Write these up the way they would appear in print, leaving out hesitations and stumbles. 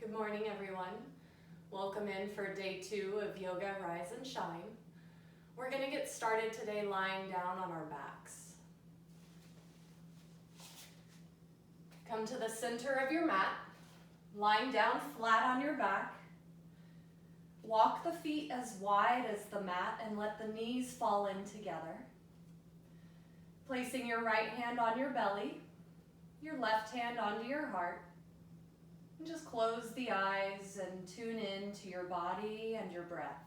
Good morning, everyone. Welcome in for day 2 of Yoga Rise and Shine. We're going to get started today lying down on our backs. Come to the center of your mat, lying down flat on your back. Walk the feet as wide as the mat and let the knees fall in together. Placing your right hand on your belly, your left hand onto your heart. And just close the eyes and tune in to your body and your breath.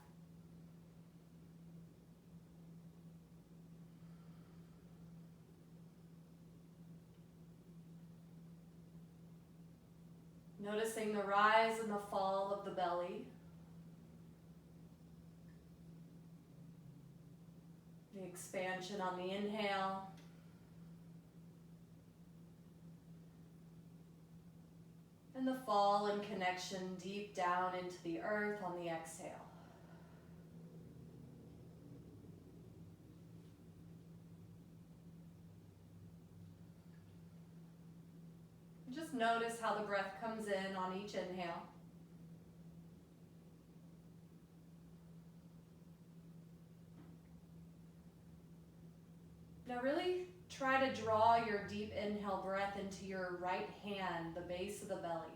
Noticing the rise and the fall of the belly. The expansion on the inhale. And the fall and connection deep down into the earth on the exhale. Just notice how the breath comes in on each inhale. Now really try to draw your deep inhale breath into your right hand, the base of the belly.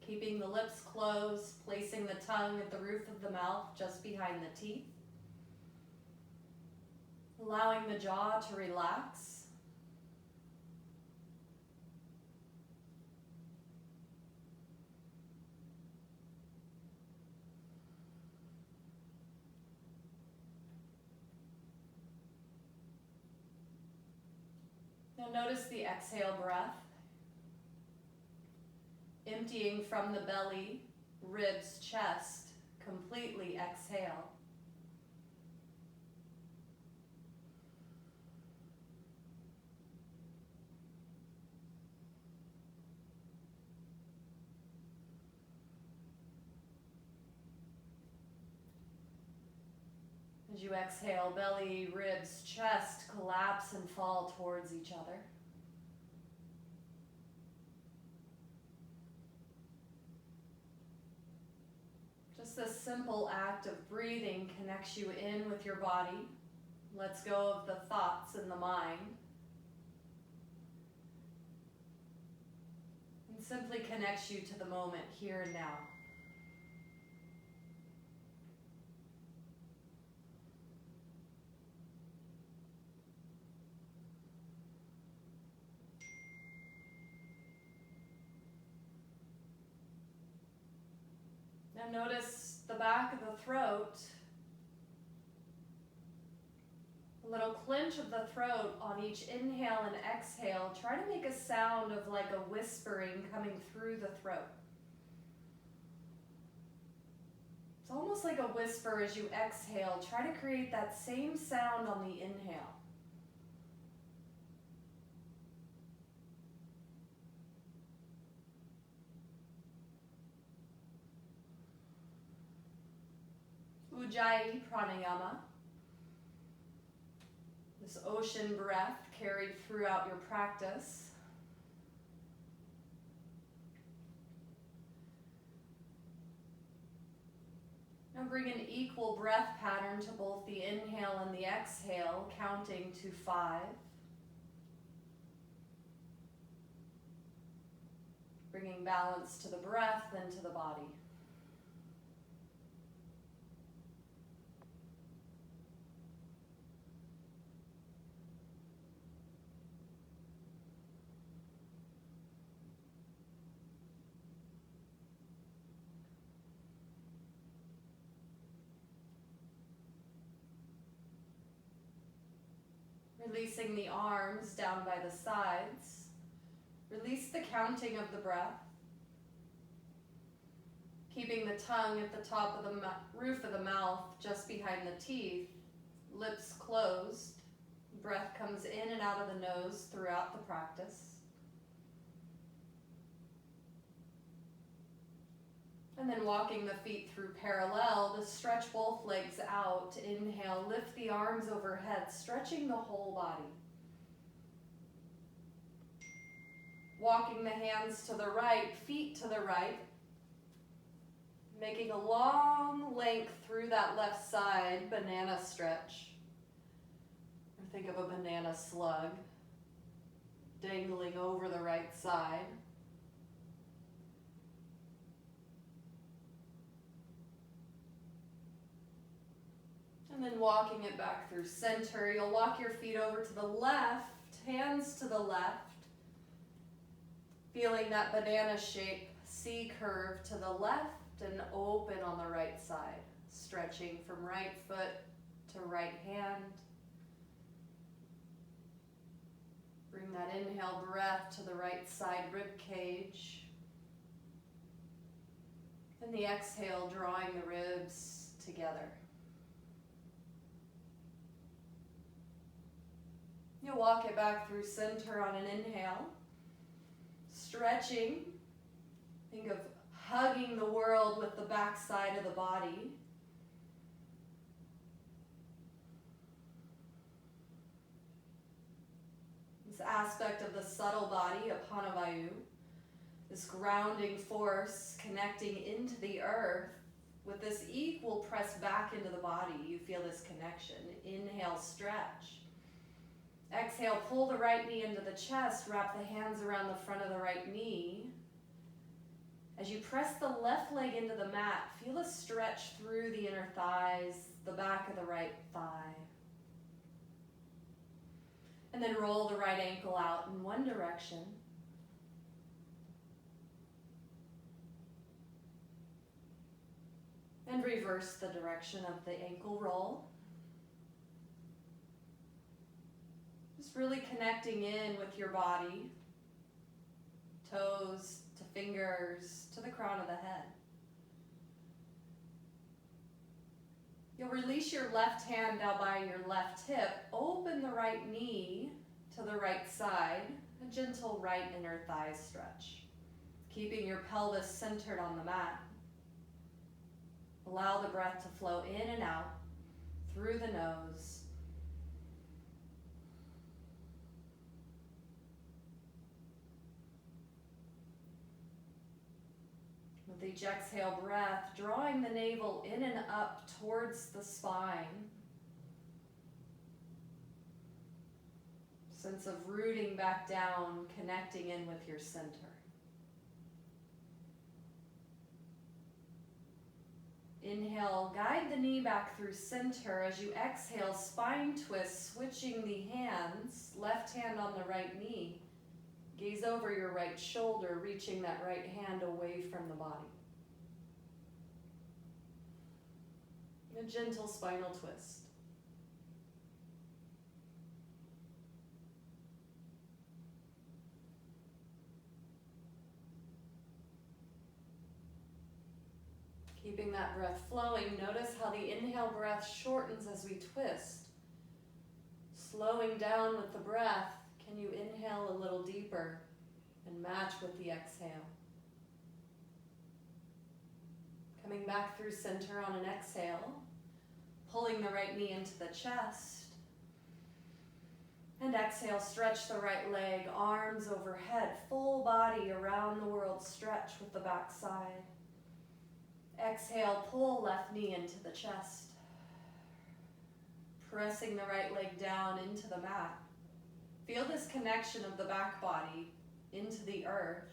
Keeping the lips closed, placing the tongue at the roof of the mouth just behind the teeth. Allowing the jaw to relax. Now notice the exhale breath. Emptying from the belly, ribs, chest, completely exhale. As you exhale, belly, ribs, chest collapse and fall towards each other. Just this simple act of breathing connects you in with your body, lets go of the thoughts in the mind, and simply connects you to the moment here and now. Now notice the back of the throat, a little clench of the throat on each inhale and exhale. Try to make a sound of like a whispering coming through the throat. It's almost like a whisper as you exhale. Try to create that same sound on the inhale. Ujjayi pranayama. This ocean breath carried throughout your practice. Now bring an equal breath pattern to both the inhale and the exhale, counting to 5. Bringing balance to the breath and to the body. Releasing the arms down by the sides. Release the counting of the breath. Keeping the tongue at the top of the roof of the mouth, just behind the teeth. Lips closed. Breath comes in and out of the nose throughout the practice. And then walking the feet through parallel to stretch both legs out. Inhale, lift the arms overhead, stretching the whole body. Walking the hands to the right, feet to the right. Making a long length through that left side, banana stretch. Or think of a banana slug dangling over the right side. And then walking it back through center. You'll walk your feet over to the left, hands to the left. Feeling that banana shape, C curve to the left and open on the right side. Stretching from right foot to right hand. Bring that inhale breath to the right side rib cage. And the exhale, drawing the ribs together. You'll walk it back through center on an inhale. Stretching. Think of hugging the world with the back side of the body. This aspect of the subtle body, Apanavayu, this grounding force connecting into the earth. With this equal press back into the body, you feel this connection. Inhale, stretch. Exhale, pull the right knee into the chest, wrap the hands around the front of the right knee. As you press the left leg into the mat, feel a stretch through the inner thighs, the back of the right thigh. And then roll the right ankle out in one direction. And reverse the direction of the ankle roll. Just really connecting in with your body, toes to fingers to the crown of the head. You'll release your left hand now by your left hip. Open the right knee to the right side, a gentle right inner thigh stretch. Keeping your pelvis centered on the mat. Allow the breath to flow in and out through the nose. With each exhale breath, drawing the navel in and up towards the spine. Sense of rooting back down, connecting in with your center. Inhale, guide the knee back through center. As you exhale, spine twist, switching the hands, left hand on the right knee. Gaze over your right shoulder, reaching that right hand away from the body. A gentle spinal twist. Keeping that breath flowing, notice how the inhale breath shortens as we twist. Slowing down with the breath, can you inhale a little deeper and match with the exhale? Coming back through center on an exhale, pulling the right knee into the chest. And exhale, stretch the right leg, arms overhead, full body around the world stretch with the back side. Exhale, pull left knee into the chest. Pressing the right leg down into the mat. Feel this connection of the back body into the earth.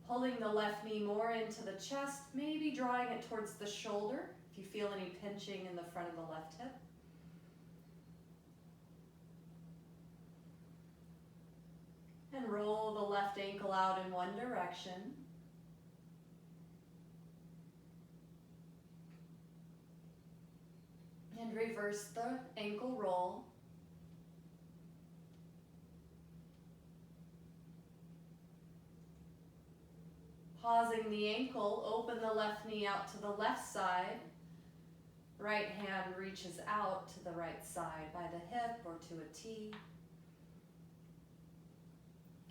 Pulling the left knee more into the chest, maybe drawing it towards the shoulder if you feel any pinching in the front of the left hip. And roll the left ankle out in one direction. And reverse the ankle roll. Pausing the ankle, open the left knee out to the left side. Right hand reaches out to the right side by the hip or to a T.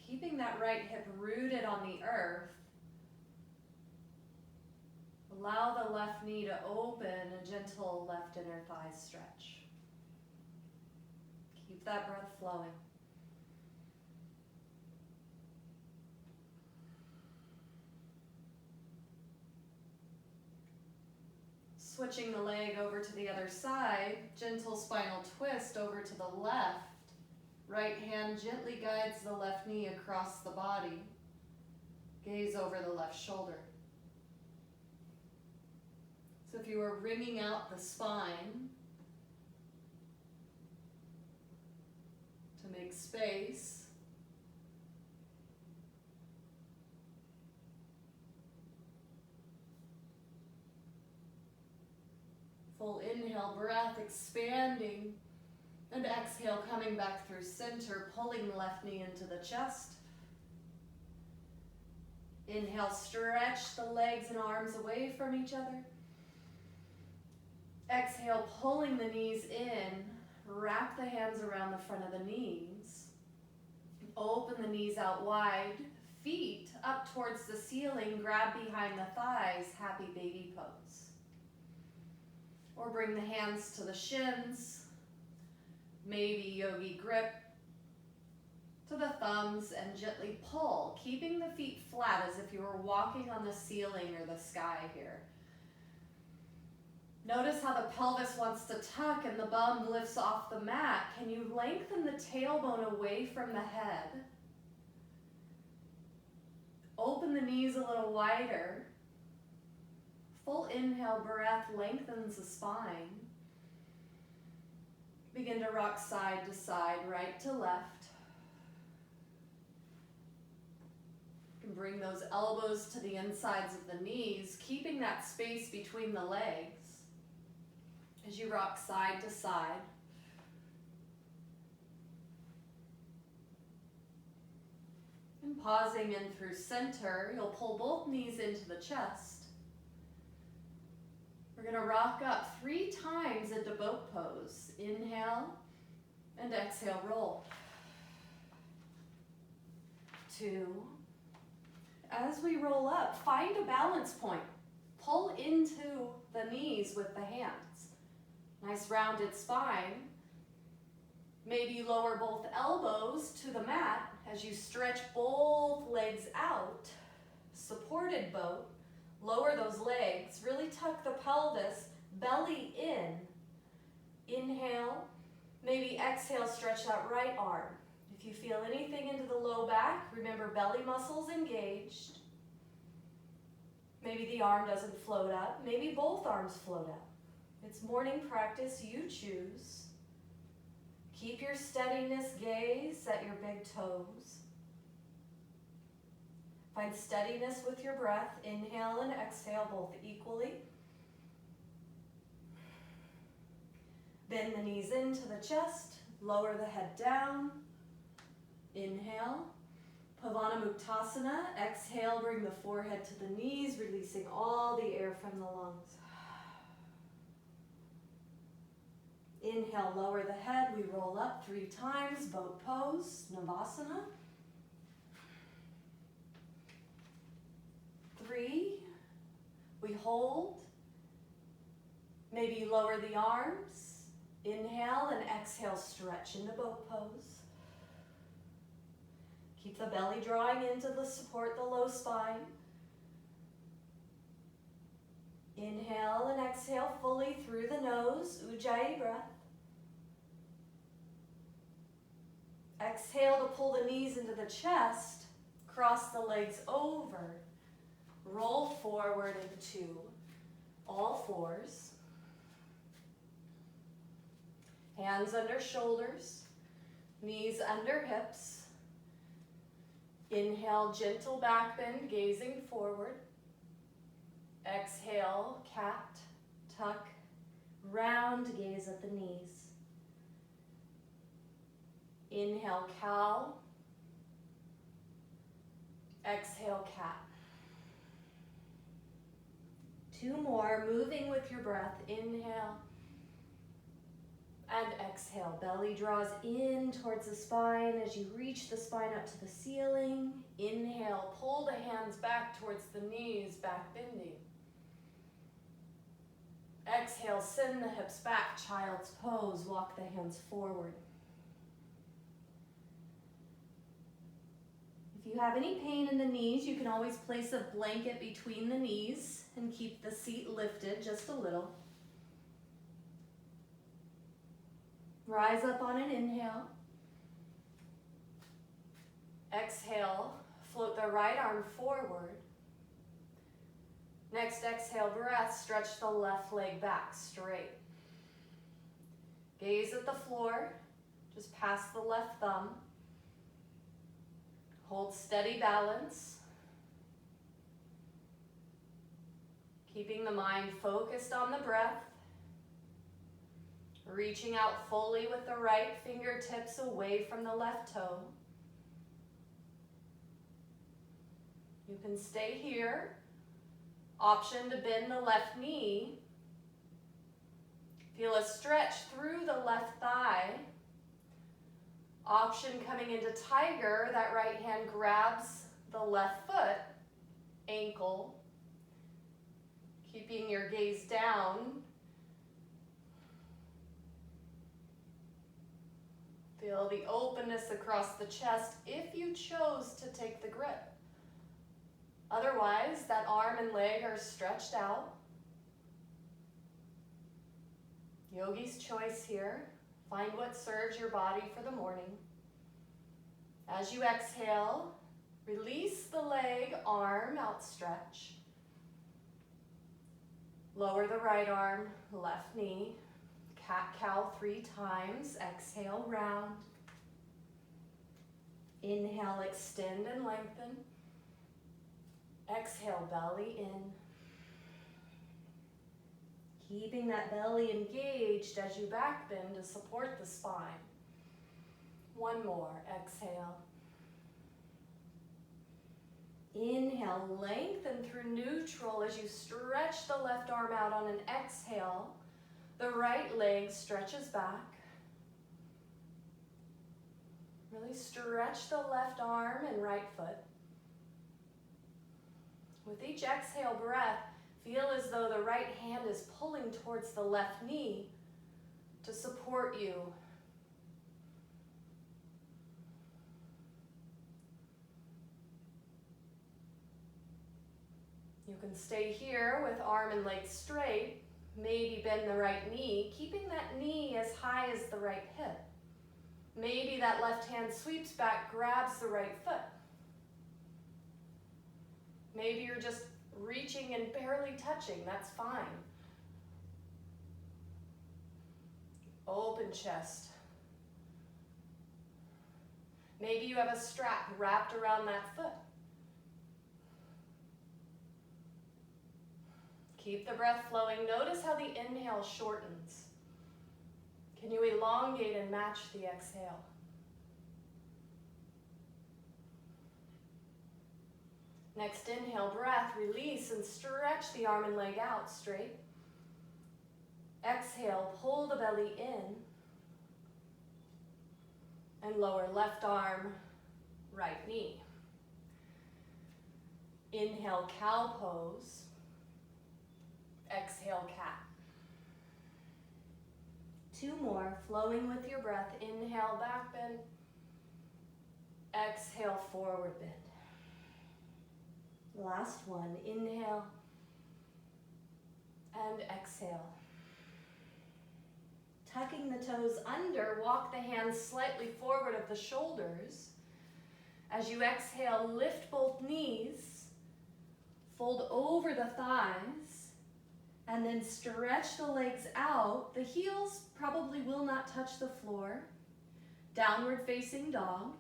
Keeping that right hip rooted on the earth. Allow the left knee to open, a gentle left inner thigh stretch. Keep that breath flowing. Switching the leg over to the other side, gentle spinal twist over to the left. Right hand gently guides the left knee across the body. Gaze over the left shoulder. So if you were wringing out the spine, to make space, full inhale, breath expanding, and exhale, coming back through center, pulling the left knee into the chest. Inhale, stretch the legs and arms away from each other. Exhale, pulling the knees in, wrap the hands around the front of the knees. Open the knees out wide, feet up towards the ceiling, grab behind the thighs, happy baby pose. Or bring the hands to the shins, maybe yogi grip to the thumbs and gently pull, keeping the feet flat as if you were walking on the ceiling or the sky here. Notice how the pelvis wants to tuck and the bum lifts off the mat. Can you lengthen the tailbone away from the head? Open the knees a little wider. Full inhale, breath lengthens the spine. Begin to rock side to side, right to left. You can bring those elbows to the insides of the knees, keeping that space between the legs as you rock side to side. And pausing in through center, you'll pull both knees into the chest. We're going to rock up 3 times into boat pose. Inhale and exhale, roll. 2. As we roll up, find a balance point. Pull into the knees with the hands. Nice rounded spine. Maybe lower both elbows to the mat as you stretch both legs out. Supported boat. Lower those legs, really tuck the pelvis, belly in. Inhale, maybe exhale, stretch that right arm. If you feel anything into the low back, remember belly muscles engaged. Maybe the arm doesn't float up, maybe both arms float up. It's morning practice, you choose. Keep your steadiness gaze at your big toes. Find steadiness with your breath. Inhale and exhale both equally. Bend the knees into the chest. Lower the head down. Inhale. Pavanamuktasana. Exhale, bring the forehead to the knees, releasing all the air from the lungs. Inhale, lower the head. We roll up 3 times. Boat pose, Navasana. 3, we hold, maybe lower the arms, inhale and exhale, stretch into boat pose. Keep the belly drawing into the support, the low spine. Inhale and exhale fully through the nose, Ujjayi breath. Exhale to pull the knees into the chest, cross the legs over. Roll forward into all fours. Hands under shoulders, knees under hips. Inhale, gentle back bend, gazing forward. Exhale, cat, tuck, round gaze at the knees. Inhale, cow. Exhale, cat. 2 more, moving with your breath. Inhale and exhale. Belly draws in towards the spine as you reach the spine up to the ceiling. Inhale, pull the hands back towards the knees, back bending. Exhale, send the hips back, child's pose. Walk the hands forward. If you have any pain in the knees, you can always place a blanket between the knees and keep the seat lifted just a little. Rise up on an inhale. Exhale, float the right arm forward. Next exhale breath, stretch the left leg back straight. Gaze at the floor, just past the left thumb. Hold steady balance. Keeping the mind focused on the breath. Reaching out fully with the right fingertips away from the left toe. You can stay here. Option to bend the left knee. Feel a stretch through the left thigh. Option coming into tiger, that right hand grabs the left foot, ankle. Keeping your gaze down. Feel the openness across the chest if you chose to take the grip. Otherwise, that arm and leg are stretched out. Yogi's choice here. Find what serves your body for the morning. As you exhale, release the leg, arm outstretch. Lower the right arm, left knee. Cat-cow 3 times. Exhale, round. Inhale, extend and lengthen. Exhale, belly in. Keeping that belly engaged as you back bend to support the spine. One more, exhale. Inhale, lengthen through neutral as you stretch the left arm out on an exhale. The right leg stretches back. Really stretch the left arm and right foot. With each exhale breath, feel as though the right hand is pulling towards the left knee to support you. You can stay here with arm and leg straight. Maybe bend the right knee, keeping that knee as high as the right hip. Maybe that left hand sweeps back, grabs the right foot. Maybe you're just reaching and barely touching, that's fine. Open chest. Maybe you have a strap wrapped around that foot. Keep the breath flowing. Notice how the inhale shortens. Can you elongate and match the exhale? Next inhale, breath, release and stretch the arm and leg out straight. Exhale, pull the belly in. And lower left arm, right knee. Inhale, cow pose. Exhale, cat. 2 more, flowing with your breath. Inhale, back bend. Exhale, forward bend. Last one, inhale and exhale. Tucking the toes under, walk the hands slightly forward of the shoulders. As you exhale, lift both knees, fold over the thighs, and then stretch the legs out. The heels probably will not touch the floor. Downward facing dog.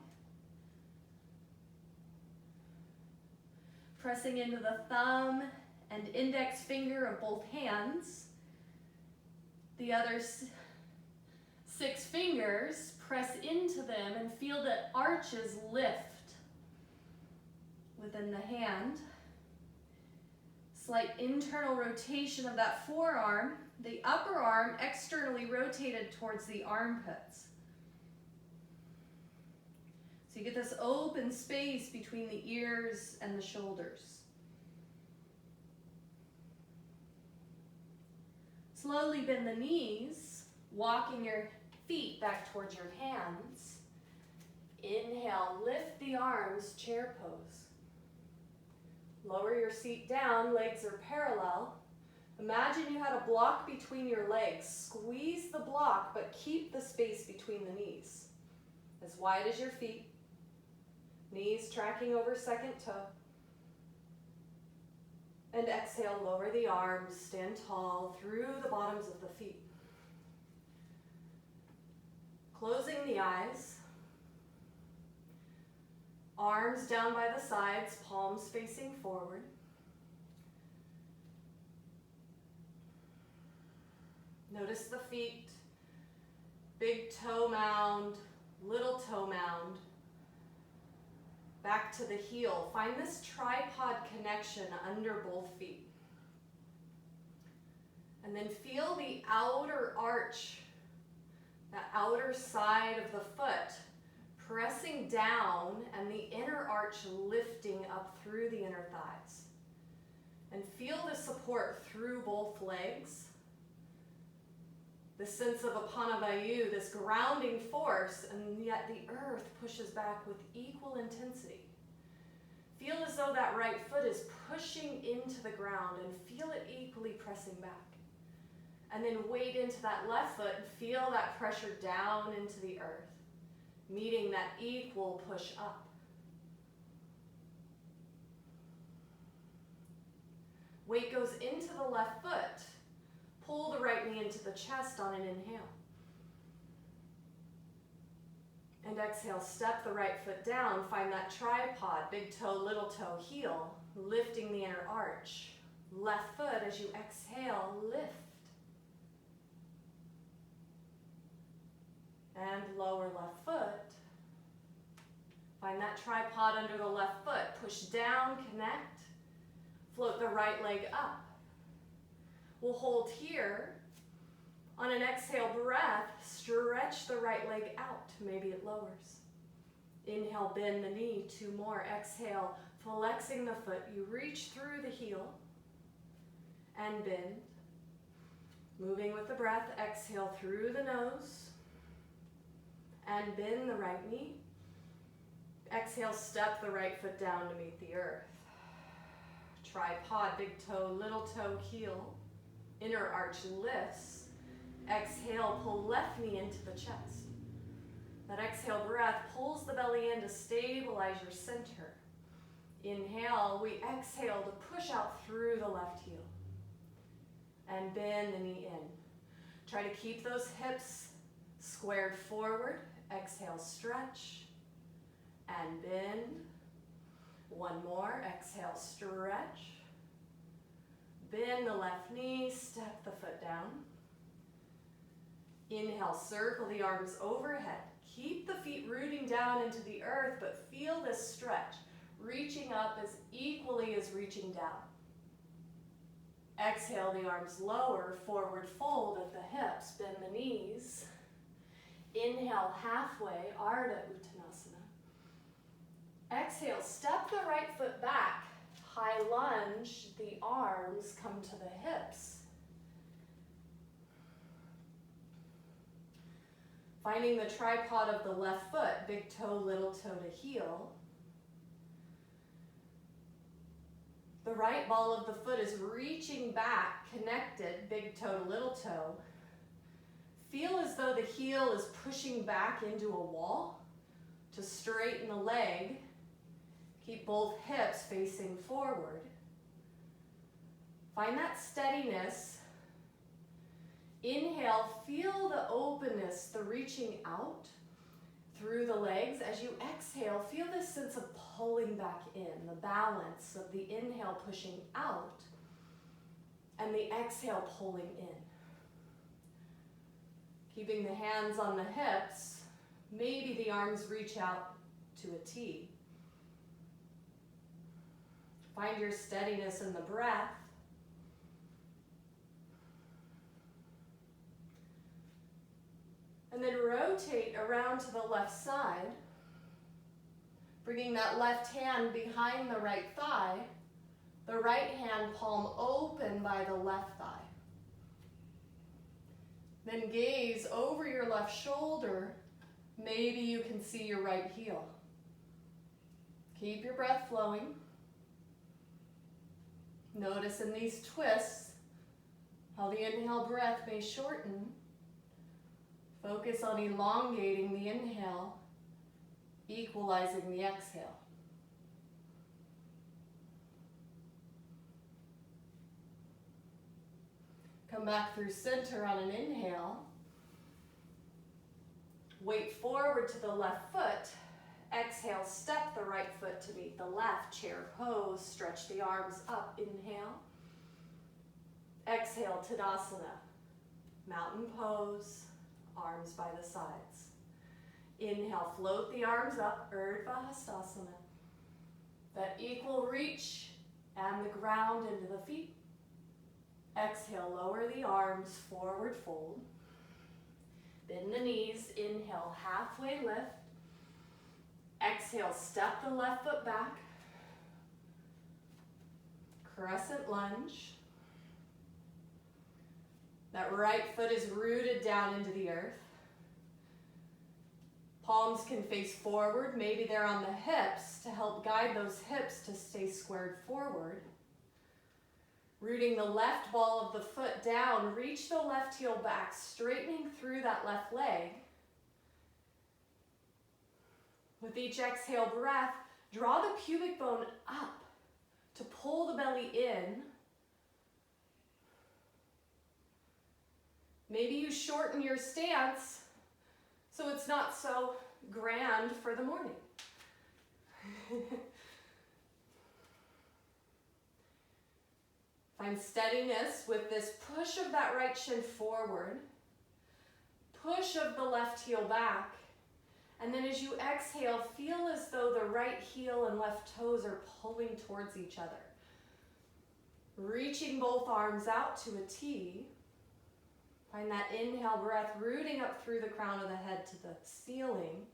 Pressing into the thumb and index finger of both hands. The other 6 fingers, press into them and feel the arches lift within the hand. Slight internal rotation of that forearm, the upper arm externally rotated towards the armpits. So you get this open space between the ears and the shoulders. Slowly bend the knees, walking your feet back towards your hands. Inhale, lift the arms, chair pose. Lower your seat down, legs are parallel. Imagine you had a block between your legs. Squeeze the block, but keep the space between the knees. As wide as your feet. Knees tracking over second toe. And exhale, lower the arms, stand tall through the bottoms of the feet. Closing the eyes. Arms down by the sides, palms facing forward. Notice the feet, big toe mound, little toe mound. Back to the heel. Find this tripod connection under both feet. And then feel the outer arch, that outer side of the foot, pressing down and the inner arch lifting up through the inner thighs. And feel the support through both legs. The sense of Apanavayu, this grounding force, and yet the earth pushes back with equal intensity. Feel as though that right foot is pushing into the ground and feel it equally pressing back. And then weight into that left foot and feel that pressure down into the earth, meeting that equal push up. Weight goes into the left foot. Pull the right knee into the chest on an inhale. And exhale, step the right foot down. Find that tripod, big toe, little toe, heel, lifting the inner arch. Left foot, as you exhale, lift. And lower left foot. Find that tripod under the left foot. Push down, connect. Float the right leg up. We'll hold here. On an exhale breath, stretch the right leg out. Maybe it lowers. Inhale, bend the knee. 2 more. Exhale, flexing the foot. You reach through the heel and bend. Moving with the breath, exhale through the nose and bend the right knee. Exhale, step the right foot down to meet the earth. Tripod, big toe, little toe, heel. Inner arch lifts. Exhale, pull left knee into the chest. That exhale breath pulls the belly in to stabilize your center. Inhale, we exhale to push out through the left heel. And bend the knee in. Try to keep those hips squared forward. Exhale, stretch. And bend. 1 more. Exhale, stretch. Bend the left knee, step the foot down. Inhale, circle the arms overhead. Keep the feet rooting down into the earth, but feel this stretch, reaching up as equally as reaching down. Exhale, the arms lower, forward fold at the hips, bend the knees. Inhale, halfway, Ardha Uttanasana. Exhale, step the right foot back. High lunge, the arms come to the hips. Finding the tripod of the left foot, big toe, little toe to heel. The right ball of the foot is reaching back, connected, big toe to little toe. Feel as though the heel is pushing back into a wall to straighten the leg. Keep both hips facing forward. Find that steadiness. Inhale, feel the openness, the reaching out through the legs. As you exhale, feel this sense of pulling back in, the balance of the inhale pushing out and the exhale pulling in. Keeping the hands on the hips, maybe the arms reach out to a T. Find your steadiness in the breath. And then rotate around to the left side, bringing that left hand behind the right thigh, the right hand palm open by the left thigh. Then gaze over your left shoulder. Maybe you can see your right heel. Keep your breath flowing. Notice in these twists, While the inhale breath may shorten, focus on elongating the inhale, equalizing the exhale. Come back through center on an inhale. Weight forward to the left foot. Exhale, step the right foot to meet the left. Chair pose, stretch the arms up. Inhale. Exhale, Tadasana. Mountain pose, arms by the sides. Inhale, float the arms up, Urdhva Hastasana. That equal reach and the ground into the feet. Exhale, lower the arms, forward fold. Bend the knees, inhale, halfway lift. Exhale, step the left foot back. Crescent lunge. That right foot is rooted down into the earth. Palms can face forward, maybe they're on the hips to help guide those hips to stay squared forward. Rooting the left ball of the foot down, reach the left heel back, straightening through that left leg. With each exhale breath, draw the pubic bone up to pull the belly in. Maybe you shorten your stance so it's not so grand for the morning. Find steadiness with this push of that right shin forward, push of the left heel back, and then as you exhale, feel as though the right heel and left toes are pulling towards each other. Reaching both arms out to a T. Find that inhale breath rooting up through the crown of the head to the ceiling.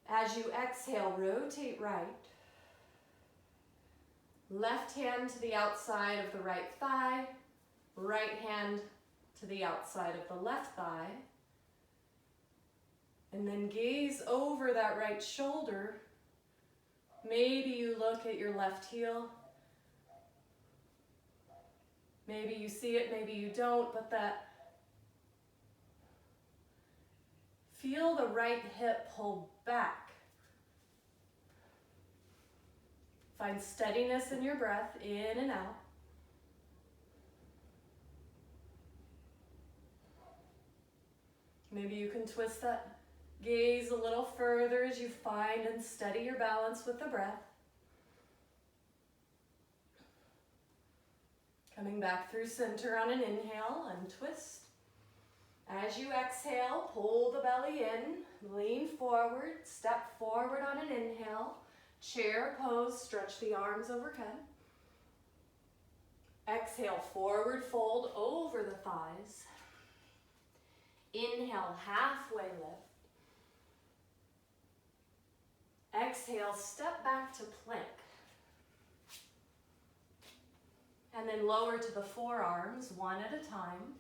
As you exhale, rotate right. Left hand to the outside of the right thigh. Right hand to the outside of the left thigh. And then gaze over that right shoulder. Maybe you look at your left heel. Maybe you see it, maybe you don't, but that feel the right hip pull back. Find steadiness in your breath, in and out. Maybe you can twist that gaze a little further as you find and steady your balance with the breath. Coming back through center on an inhale and twist. As you exhale, pull the belly in, lean forward, step forward on an inhale, chair pose, stretch the arms overhead. Exhale, forward fold over the thighs. Inhale, halfway lift. Exhale, step back to plank. And then lower to the forearms, one at a time.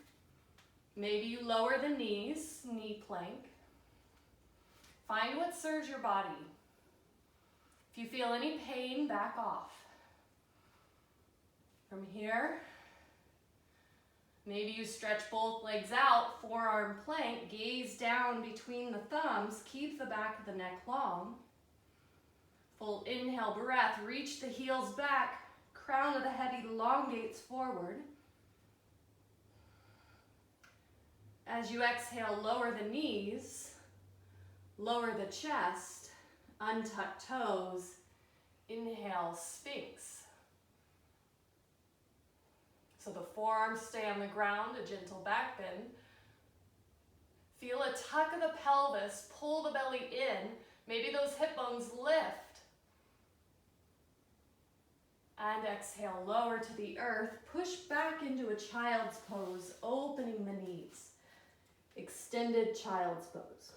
Maybe you lower the knees, knee plank. Find what serves your body. If you feel any pain, back off. From here, maybe you stretch both legs out, forearm plank, gaze down between the thumbs, keep the back of the neck long. Full inhale breath, reach the heels back, crown of the head elongates forward. As you exhale, lower the knees, lower the chest, untuck toes, inhale, Sphinx. So the forearms stay on the ground, a gentle back bend. Feel a tuck of the pelvis, pull the belly in, maybe those hip bones lift. And exhale, lower to the earth, push back into a child's pose, opening the knees. Extended child's pose.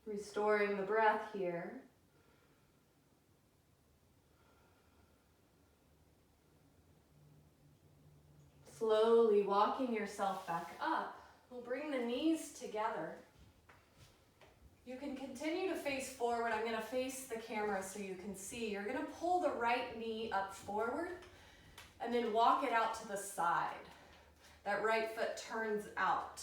Restoring the breath here. Slowly walking yourself back up. We'll bring the knees together. You can continue to face forward. I'm gonna face the camera so you can see. You're gonna pull the right knee up forward and then walk it out to the side. That right foot turns out.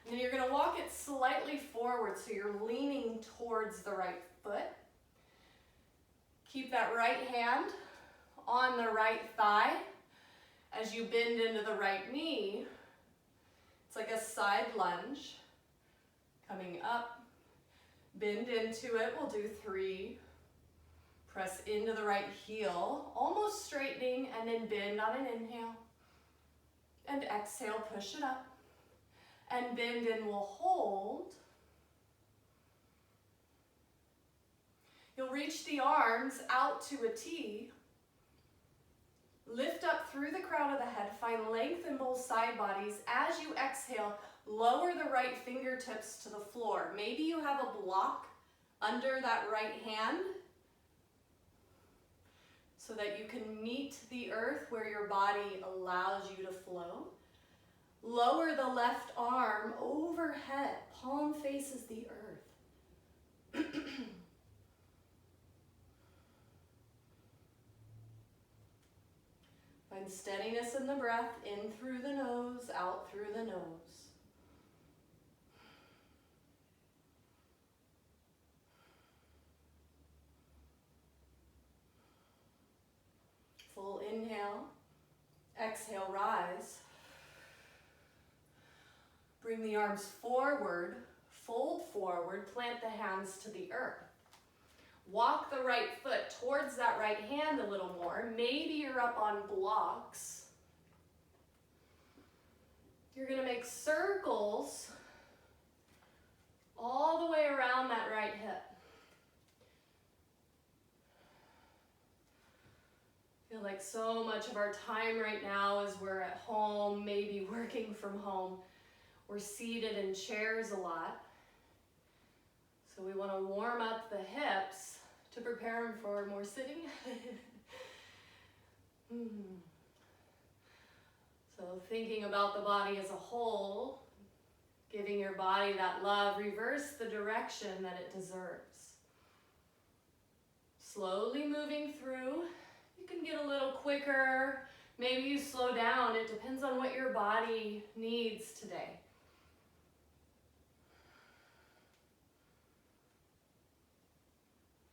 And then you're gonna walk it slightly forward so you're leaning towards the right foot. Keep that right hand on the right thigh. As you bend into the right knee, it's like a side lunge. Coming up, bend into it, we'll do 3. Press into the right heel, almost straightening, and then bend on an inhale. And exhale, push it up. And bend and we'll hold. You'll reach the arms out to a T. Lift up through the crown of the head. Find length in both side bodies. As you exhale, lower the right fingertips to the floor. Maybe you have a block under that right hand so that you can meet the earth where your body allows you to flow. Lower the left arm overhead. Palm faces the earth. Find steadiness in the breath, in through the nose, out through the nose. Full inhale, exhale, rise. Bring the arms forward, fold forward, plant the hands to the earth. Walk the right foot towards that right hand a little more. Maybe you're up on blocks. You're gonna make circles all the way around that right hip. I feel like so much of our time right now is we're at home, maybe working from home. We're seated in chairs a lot. So we want to warm up the hips to prepare them for more sitting. So thinking about the body as a whole, giving your body that love, reverse the direction that it deserves. Slowly moving through. You can get a little quicker. Maybe you slow down. It depends on what your body needs today.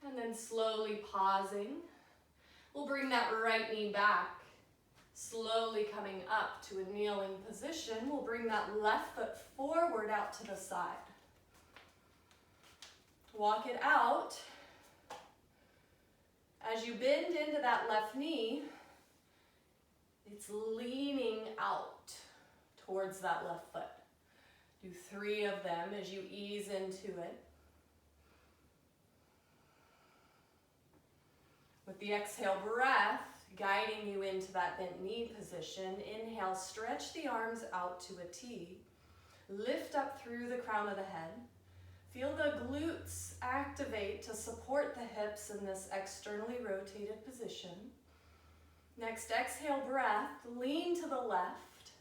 And then slowly pausing. We'll bring that right knee back. Slowly coming up to a kneeling position. We'll bring that left foot forward out to the side. Walk it out. As you bend into that left knee, it's leaning out towards that left foot. Do 3 of them as you ease into it. With the exhale breath, guiding you into that bent knee position, inhale, stretch the arms out to a T. Lift up through the crown of the head. Feel the glutes activate to support the hips in this externally rotated position. Next, exhale breath, lean to the left,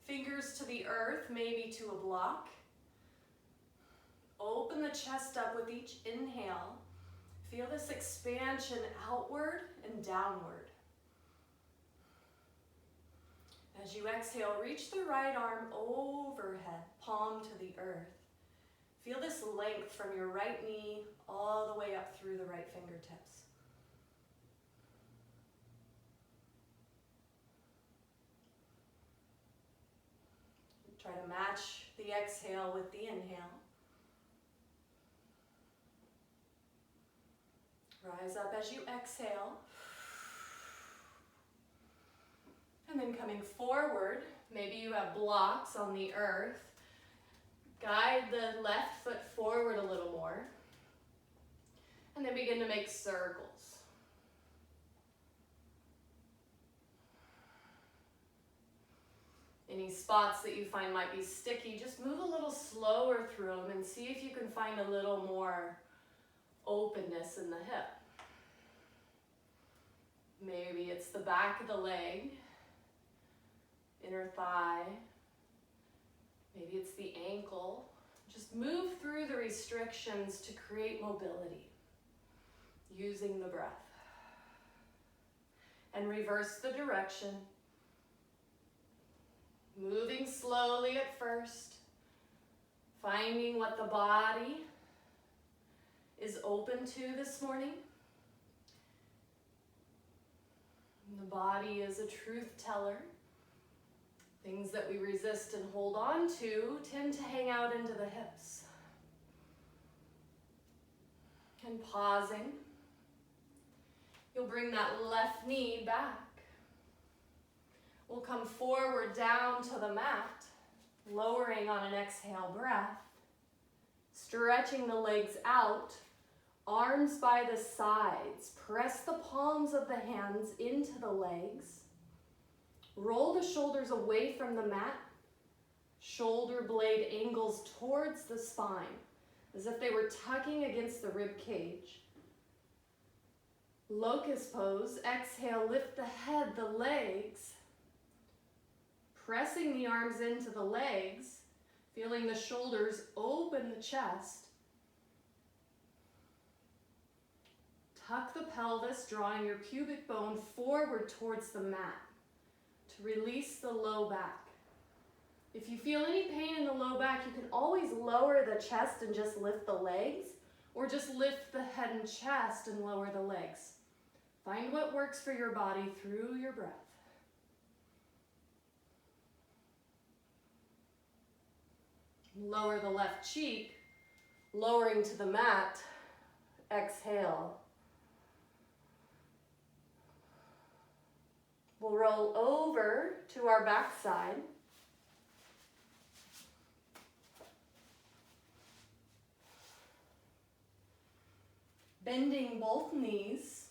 fingers to the earth, maybe to a block. Open the chest up with each inhale. Feel this expansion outward and downward. As you exhale, reach the right arm overhead, palm to the earth. Feel this length from your right knee all the way up through the right fingertips. Try to match the exhale with the inhale. Rise up as you exhale. And then coming forward, maybe you have blocks on the earth. Guide the left foot forward a little more. And then begin to make circles. Any spots that you find might be sticky, just move a little slower through them and see if you can find a little more openness in the hip. Maybe it's the back of the leg, inner thigh. Maybe it's the ankle. Just move through the restrictions to create mobility using the breath. And reverse the direction. Moving slowly at first, finding what the body is open to this morning. The body is a truth teller. Things that we resist and hold on to tend to hang out into the hips. And pausing, you'll bring that left knee back. We'll come forward down to the mat, lowering on an exhale breath, stretching the legs out, arms by the sides. Press the palms of the hands into the legs. Roll the shoulders away from the mat. Shoulder blade angles towards the spine, as if they were tucking against the rib cage. Locust pose. Exhale, lift the head, the legs. Pressing the arms into the legs, feeling the shoulders open the chest. Tuck the pelvis, drawing your pubic bone forward towards the mat to release the low back. If you feel any pain in the low back, you can always lower the chest and just lift the legs, or just lift the head and chest and lower the legs. Find what works for your body through your breath. Lower the left cheek, lowering to the mat. Exhale. We'll roll over to our backside. Bending both knees,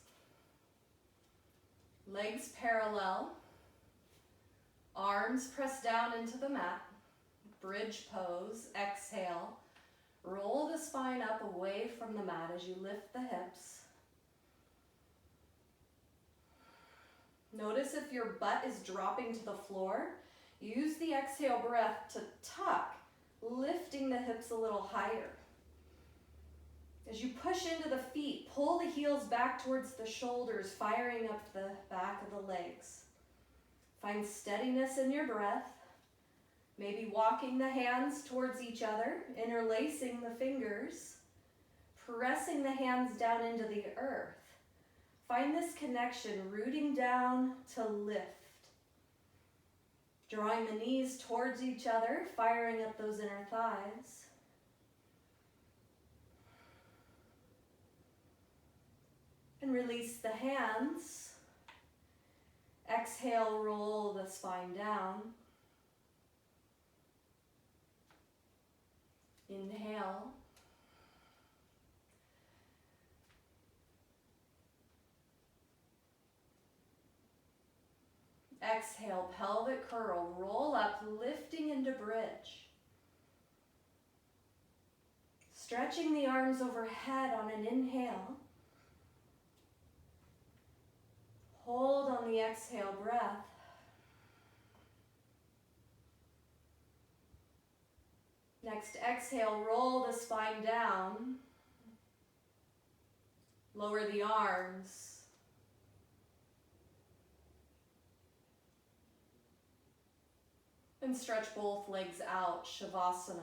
legs parallel, arms pressed down into the mat, bridge pose. Exhale, roll the spine up away from the mat as you lift the hips. Notice if your butt is dropping to the floor. Use the exhale breath to tuck, lifting the hips a little higher. As you push into the feet, pull the heels back towards the shoulders, firing up the back of the legs. Find steadiness in your breath. Maybe walking the hands towards each other, interlacing the fingers, pressing the hands down into the earth. Find this connection, rooting down to lift. Drawing the knees towards each other, firing up those inner thighs. And release the hands. Exhale, roll the spine down. Inhale. Exhale, pelvic curl, roll up, lifting into bridge. Stretching the arms overhead on an inhale. Hold on the exhale breath. Next exhale, roll the spine down. Lower the arms. And stretch both legs out, Shavasana.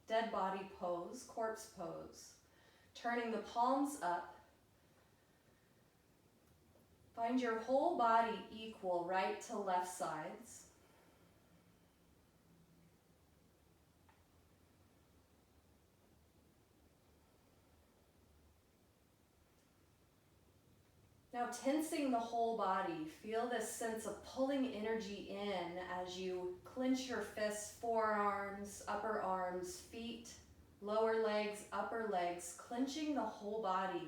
Dead body pose, corpse pose. Turning the palms up. Find your whole body equal, right to left sides. Now tensing the whole body, feel this sense of pulling energy in as you clench your fists, forearms, upper arms, feet, lower legs, upper legs, clenching the whole body.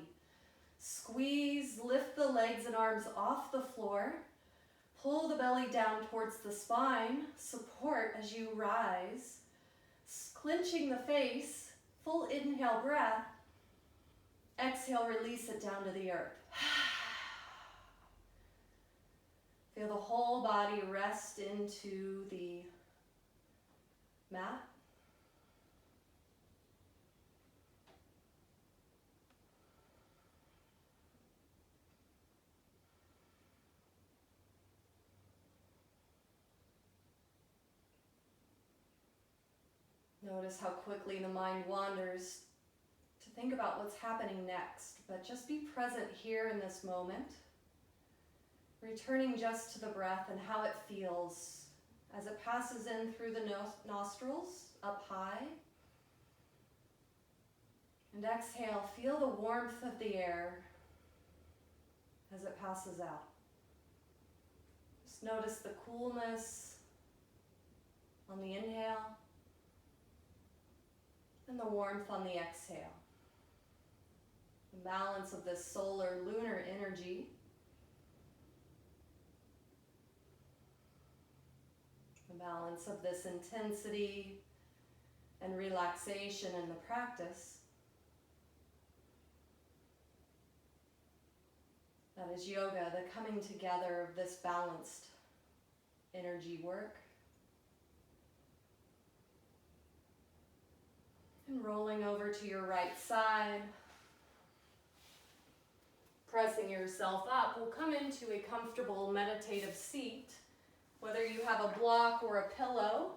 Squeeze, lift the legs and arms off the floor. Pull the belly down towards the spine. Support as you rise. Clenching the face, full inhale breath. Exhale, release it down to the earth. Feel the whole body rest into the mat. Notice how quickly the mind wanders to think about what's happening next, but just be present here in this moment, returning just to the breath and how it feels as it passes in through the nostrils, up high. And exhale, feel the warmth of the air as it passes out. Just notice the coolness on the inhale and the warmth on the exhale. The balance of this solar lunar energy. The balance of this intensity and relaxation in the practice. That is yoga, the coming together of this balanced energy work. And rolling over to your right side, pressing yourself up, we'll come into a comfortable meditative seat, whether you have a block or a pillow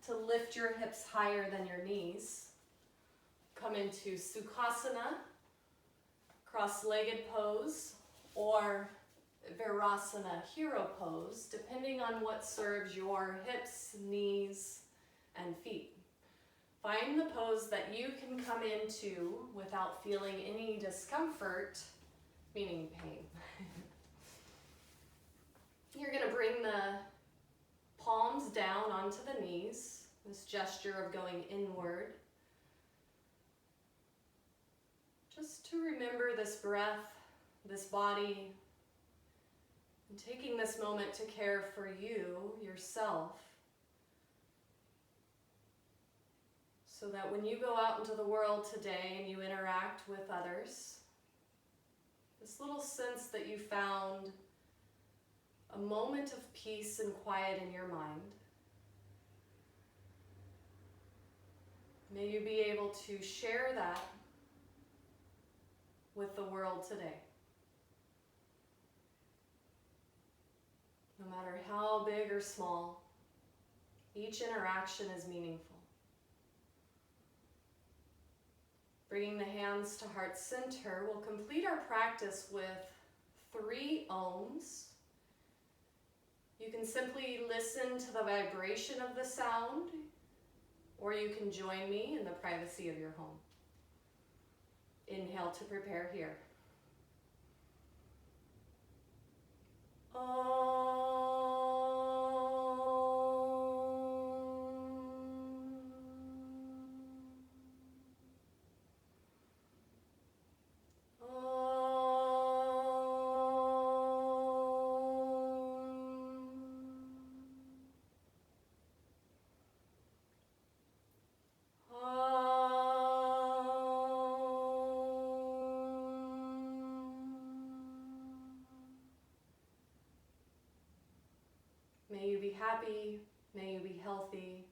to lift your hips higher than your knees. Come into Sukhasana, cross-legged pose, or Virasana, hero pose, depending on what serves your hips, knees, and feet. Find the pose that you can come into without feeling any discomfort, meaning pain. You're going to bring the palms down onto the knees, this gesture of going inward. Just to remember this breath, this body, and taking this moment to care for you, yourself, so that when you go out into the world today and you interact with others, this little sense that you found a moment of peace and quiet in your mind. May you be able to share that with the world today. No matter how big or small, each interaction is meaningful. Bringing the hands to heart center, we'll complete our practice with 3 ohms. You can simply listen to the vibration of the sound, or you can join me in the privacy of your home. Inhale to prepare here. May you be happy, may you be healthy,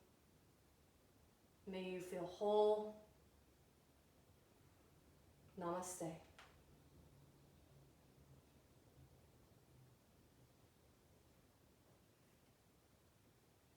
may you feel whole. Namaste.